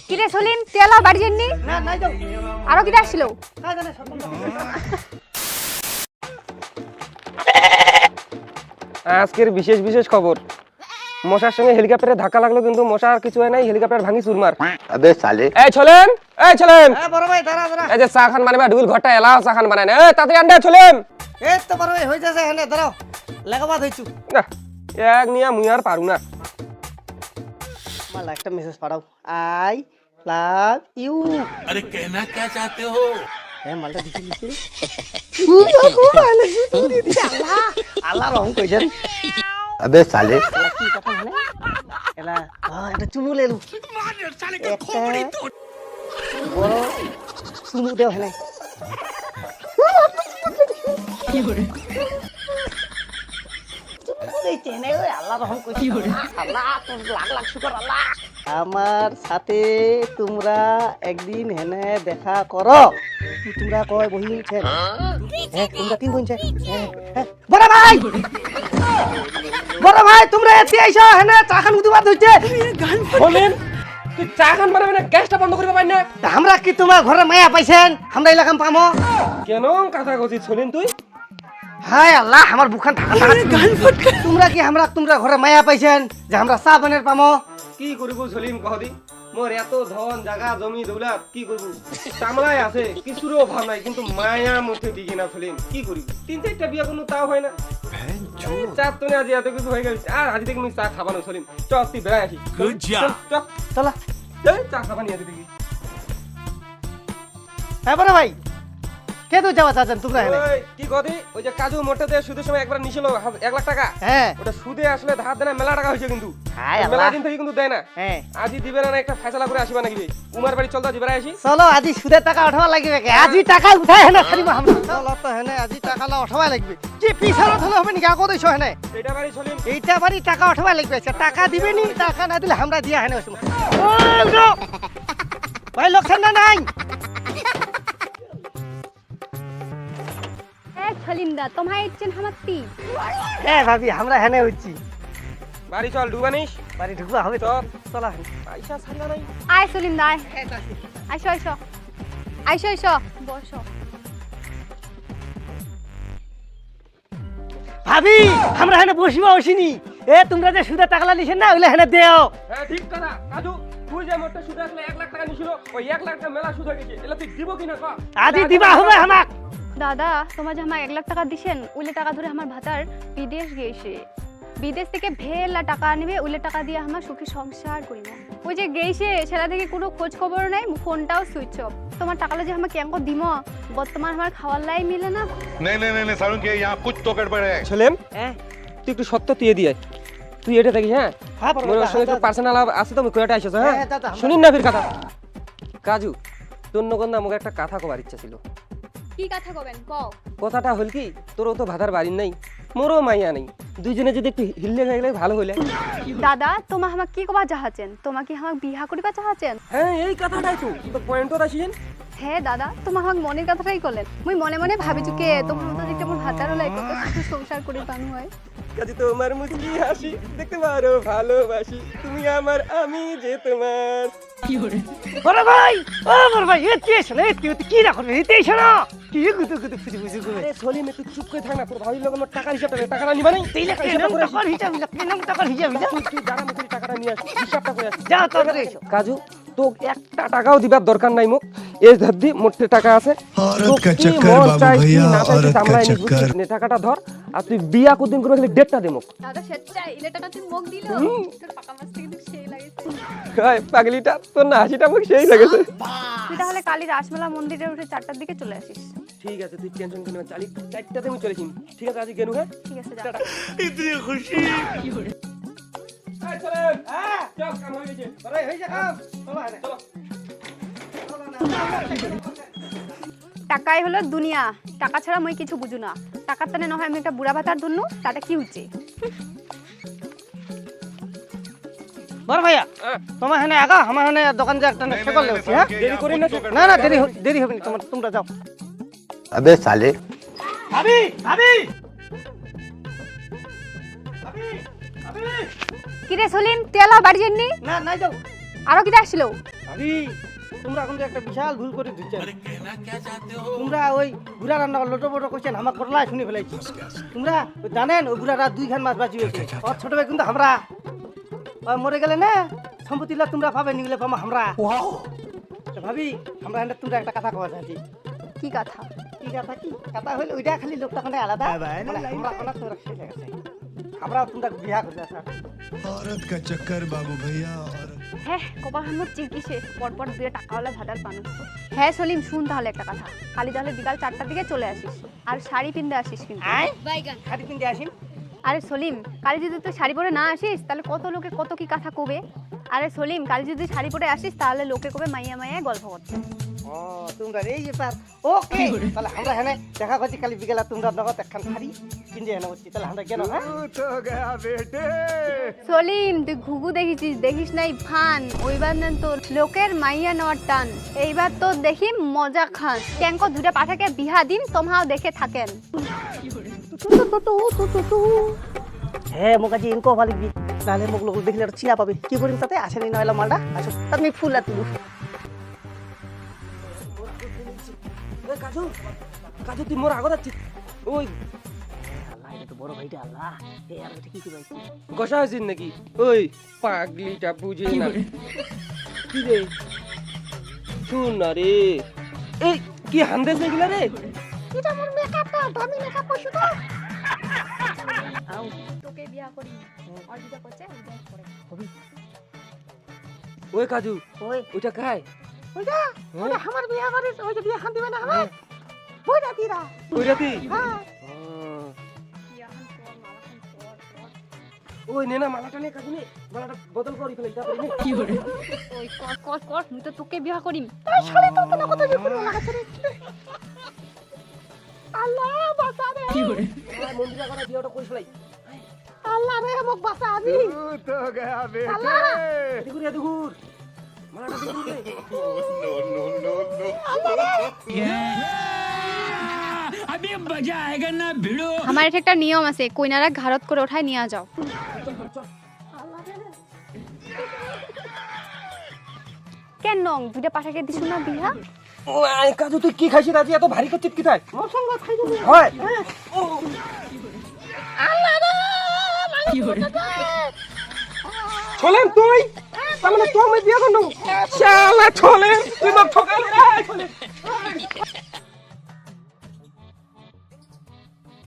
কিরে সলিম তেল আর বাড়ি যাননি? না নাই যাও আরো কিটা আসছিল? না জানে সব আজকের বিশেষ বিশেষ খবর, মশার সঙ্গে হেলিকপ্টারে ধাক্কা লাগলো কিন্তু মশা আর কিছু হয় নাই, হেলিকপ্টার ভাঙি চুরমার। अबे साले এই চলেন, এই চলেন, হ্যাঁ বড় ভাই দাঁড়া দাঁড়া এই যে চা খান বানাবে ঢুল ঘরটা এলাও চা খান বানায় না, এই তাড়াতাড়ি আন্ডা চলেন। এই তো বড় ভাই হয়ে যাচ্ছে এখানে দাঁড়াও লাগাবাদ হইছু না এক নিয়া মুই আর পারু না। মালা একটা মেসেজ পাঠাও আই লাভ ইউ अरे कहना क्या चाहते हो? হ্যাঁ মালটা দেখি লিখে আল্লাহ রহম কইছেন अबे साले কি কথা মানে এলা এটা চুমু লেলু একটা বড় চুমু দেও হেনে আমার সাথে তোমরা একদিন হেনে দেখা করো তোমরা কয় বহি ছেন হ্যাঁ তোমরা তিন বোন ছেন বড় ভাই বড় ভাই তোমরা এতে আইছো হেনে চা খান উদিবাদ হইছে বলেন তুই চা খান বানাবে না, গ্যাসটা বন্ধ করবে পাই না আমরা কি তোমার ঘরে মায়া পাইছেন আমরা এলাকাম পামো কেন কথা কইছিস চলেন তুই? হায় আল্লাহ আমার বুখান তোমরা কি তোমরা ঘরে মায়া পাইছেন যে আমরা চা বানের পামো কি করব সলিম কহদি, মোর এত ধন জায়গা জমি দৌলত কি করব, চামড়ায় আছে কিছুর অভাব নাই কিন্তু মায়া মুখে দিকে না সলিম, কি করি তিন চারটা বিয়া কোনো তাও হয় না। চার তো আজ এত কিছু হয়ে গেছে আর আজ থেকে আমি চা খাবানো সলিম, চ তুই বেড়াই আসি। Good job. চল চলা চা খাবা নিয়ে দেখি। হ্যাঁ বড় ভাই কে তো যাওয়া চাচ্ছেন তোমরা হেনে ওই কি কদি, ওই যে কাজু মোটাতে সুদের সময় একবার নিছিল 1 লাখ টাকা, হ্যাঁ ওটা সুদে আসলে ধার দেনা মেলা টাকা হয়েছে কিন্তু হায় মেলা আল্লাহ দিন থেকে কিন্তু দেয় না। হ্যাঁ আজি দিবে না একটা ফয়সালা করে আসিবা নাকি উমার বাড়ি চল দা দিবে আসি। চলো আজি সুদের টাকা উঠাবা লাগবে কে আজি টাকা উঠাই হেনে ছাড়িব আমরা চলো তো হেনে আজি টাকা লা উঠাবা লাগবে কি পিছারত হলে হবে নাকি আগো দিছো হেনে এটা বাড়ি সলিম এইটা বাড়ি টাকা উঠাবা লাগবে আচ্ছা টাকা দিবে নি টাকা না দিলে আমরা দিয়া হেনে আসবো ভাই লোক ঠান্ডা নাই এ সলিম দা তোমায় ইচ্ছেন হামাত্তি হ্যাঁ ভাবি আমরা হেনে হচ্ছি বাড়ি চল ডুবানিস বাড়ি ঢুকবা হবে তো চল। চলা পয়সা ছাড়িবা নাই। আয় সলিম দা আয় আইসো আইসো আইসো আইসো বসো ভাবি আমরা হেনে বসিবা বসিনি এ তোমরা যে সুদের টাকা লিছেন না ওইলে হেনে দেও হ্যাঁ ঠিক কথা কাজু, তুই যে মোটে সুদ আসলে 1 লাখ টাকা নিছিল ওই 1 লাখ টাকা মেলা সুদ হয়ে গেছে, এলা তুই দিব কিনা ক? আজি দিবা হবে আমাক দাদা তোমার যে আমার 1 লাখ টাকা দিছেন ওইলে টাকা ধরে আমার ভাতার বিদেশ গেছে, বিদেশ থেকে ভেলা টাকা আনবে ওইলে টাকা দিয়ে আমার সুখী সংসার করিব। ওই যে গেছে সেটা থেকে কোনো খোঁজ খবর নাই, ফোনটাও সুইচ অফ। তোমার টাকাটা যে আমাকে কেন দিম বর্তমান আমার খাওয়ার লাই মিলে না। नहीं नहीं नहीं सारुण के यहाँ कुछ तो गड़बड़ है। সলিম হ্যাঁ তুই একটু সত্য তুই দিয়ে তুই এটা দেখিস। হ্যাঁ হ্যাঁ বড় মোর ভাই, সঙ্গে একটু হ্যাঁ, পার্সোনাল আছে তো, আমি কোয়াটা আইছস। হ্যাঁ হ্যাঁ, দাদা, আমরা- শুনিন না ফির কথা কাজু, তোর নগন আমাকে একটা কথা কবার ইচ্ছা ছিল। কি কথা কবেন কও। কথাটা হল কি, তোরও তো ভাতার বাড়ি নাই মোরও মাইয়া নেই, দুইজনে যদি একটু হিললে হয়ে গেলে ভালো হইলে। দাদা তোমা আমাকে কি কবা চাহাছেন, তোমাকে আমাকে বিয়া করিবা চাহাছেন? হ্যাঁ এই কথাটাই তো পয়েন্টত আসিছেন। হ্যাঁ দাদা তোমার আমাকে মনের কথাটাই করলেন, মুই মনে মনে ভাবি চুকে তোমার মতো দেখতে মোর ভাতারও লাই কত সুখী সংসার করি পানু হয়। কাজী তোমার মুচকি হাসি দেখতে পারো ভালোবাসি, তুমি আমার আমি যে তোমার। বড় ভাই ও বড় ভাই এতে এসো না এতে কি রাখো এতে এসো না কি গুদু গুদু ফুজি ফুজি করে আরে সলিম একটু চুপ করে থাক না, তোর ভাবির লোকের টাকার হিসাবটা দে, টাকাটা নিবা নাই তেইলে হিসাবটা করে আসি। টাকার হিসাব না কেন টাকার হিসাব না তুই যারা মুখে টাকাটা নিয়ে আসি হিসাবটা করে আসি। যাও তো করে এসো কাজু তো একটা টাকাও দিবার দরকার নাই মোক, এই ধরদি মোটে টাকা আছে। औरत का चक्कर बाबू भैया औरत का चक्कर টাকাটা ধর আর তুই বিয়া কতদিন করে খালি ডেটটা দে মোক। দাদা সেটাই ইলে টাকা তুই মুখ দিল তোর পাকা মাছ থেকে তুই সেই লাগেছে। হাই পাগলিটা তোর না হাসিটা মোক সেই লাগেছে। তুই তাহলে কালী রাসমেলা মন্দিরে উঠে 4টার দিকে চলে আসিস। ঠিক আছে তুই টেনশন করিস না, চালি 4টাতে আমি চলেছি। ঠিক আছে আজ গেলু। হ্যাঁ ঠিক আছে যা। इतनी खुशी। এই চলেন। হ্যাঁ চল কাম হয়ে গেছে। আরে হই যা কাম চলো আরে চলো। টাকাই হলো দুনিয়া, টাকা ছাড়া মই কিছু বুঝু না। টাকার টানে নহয় আমি একটা বুড়া ভাতার ধন্য তাটা কি হচ্ছে। বড় ভাইয়া হ্যাঁ। তোমার হেনে আগা আমার হেনে দোকান যা একটা নেক্সট কল লেছি হ্যাঁ দেরি করিন না তো। না না দেরি হবে না তোমরা যাও अबे साले ভাবি ভাবি কিরে সলিম তেল আর বাড়ি যাননি? না নাই যাও আরো কিটা আসছিল? ভাবি তোমরা কিন্তু একটা বিশাল ভুল করে দিচ্ছেন। अरे कहना क्या चाहते हो তোমরা ওই বুড়া রান্না লোটো বটো করছেন আমার করলা শুনে ফেলাইছি। তোমরা জানেন ওই বুড়ারা 2 খান মাছ বাঁচি হয়েছে, ওর ছোট ভাই কিন্তু আমরা মরে গেলে না সম্পত্তিলা তোমরা পাবে নিগলে পাবো আমরা। তো ভাবি আমরা এখানে তোমরা একটা কথা কওয়া চাচ্ছি। কি কথা? কি কথা? কি কথা হইলো ওইটা খালি লোকটা ওখানে আলাদা, মানে আমরা ওখানে তোমরা শেষ হয়ে গেছে, আমরা তোমরা বিয়া করতে আসা। औरत का चक्कर बाबू भैया औरत হ্যাঁ কপাল হামুর চিকিসে পরপর 2 টাকাওয়ালা ভাতার পানো। হ্যাঁ সলিম শুন তাহলে একটা কথা, কালি তাহলে বিকাল 4টার দিকে চলে আসিস আর শাড়ি পিনতে আসিস কিন্তু। আয় খাটি পিনতে আসিন। আরে সলিম কালি যদি তুই শাড়ি পরে না আসিস তাহলে কত লোকে কত কি কথা কবে। আরে সলিম কালি যদি শাড়ি পরে আসিস তাহলে লোকে কবে মাইয়া মাইয়া গল্প করতে। ও তোমরা এই ব্যাপার, ওকে তাহলে আমরা এখানে দেখা করছি কালি বিকেলে, তোমরা নগদ একখান শাড়ি কিনতে এনে বসছি, তাহলে আমরা কেন হ্যাঁ সলিম তুই ঘুঘু দেখিস দেখিস নাই ফান, ওইবার না তো লোকের মাইয়া নেওয়ার টান, এইবার তো দেখি মজা খান ক্যাঙ্ক 2টা পাঠাকে বিহা দিন তোমরাও দেখে থাকেন। হ্যাঁ মোকাজি ইনকো ভালো লিখবি, তাহলে মোক লোক দেখলে আর চিনা পাবে। কি করিম তাতে আসেনি নয়লা মালটা আসো তুমি ফুল আর তুলু। কাজু কাজু তুই মোর আগত আছিস ওই আল্লাহ এটা তো বড় ভাইটা আল্লাহ, এই আর এটা কি কি ভাই গসা হয়েছিস নাকি? ওই পাগলিটা বুঝে না কি রে, শুন না রে, এই কি হান্দেস এগুলা রে? এটা মোর মেকআপটা দামি মেকআপ করছো তো। আও তোকে বিয়া করি আর যেটা করছে ওইটা করে হবি ওই কাজু ওই ওইটা খায় ওইটা ওটা আমার বিয়া করে, ওইটা বিয়া খান দিবে না আমার বইটা দিরা। ওই রাতি হ্যাঁ বিয়া খান তোর মালা খান তোর ওই নে না মালাটা নে কাজু নে, মালাটা বদল করি ফেলে তারপরে নে। ওই কর কর কর মুই তো তোকে বিয়া করিম। শালি তো না কত বিপুল লাগাছে রে। আল্লাহ বাঁচা রে, মন্দিরা করা বিয়েটা কই ফেলাই আল্লাহ রে মোক বাঁচা আমি তো গয়া বেটা। আল্লাহ দেখুর দেখুর মালাটা দেখুর রে। আমার এটা একটা নিয়ম আছে, কইনারা ঘাড়ত করে ওঠায় নিয়ে যাও। কেন নং 2টা পাঠাকে দিছ না বিয়া? ওই কাজু তুই কি খাইছিস আজ এত ভারী করছিস কি তাই? মোর সঙ্গ খাই দিবি হয় চলেন তুই তার মানে তুই আমি বিয়ে করনু শালা চলেন তুই মত ঠকালি রে চলেন